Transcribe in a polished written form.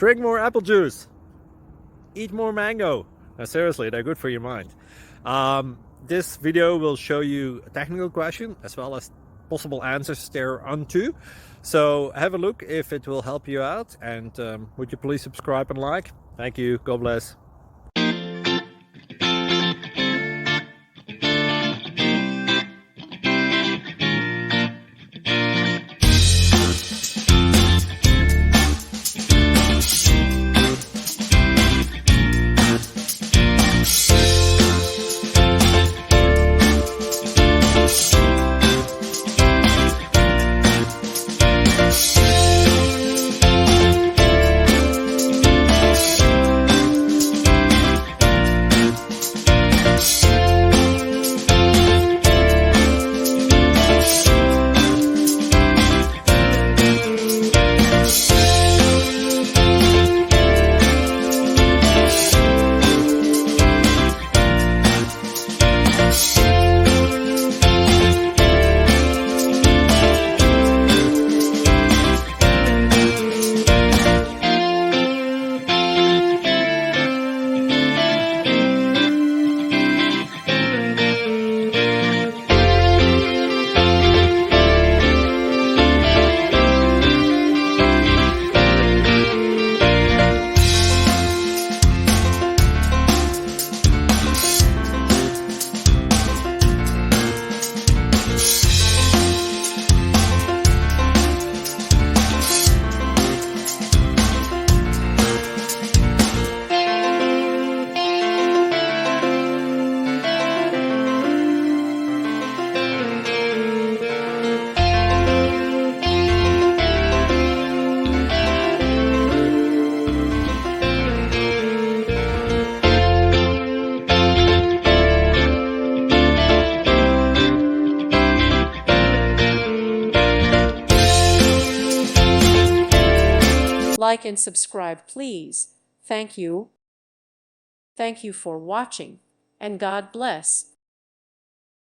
Drink more apple juice. Eat more mango. Now, seriously, they're good for your mind. This video will show you a technical question as well as possible answers thereunto. So have a look if it will help you out, and would you please subscribe and like? Thank you. God bless. Like and subscribe, please. Thank you. Thank you for watching, and God bless.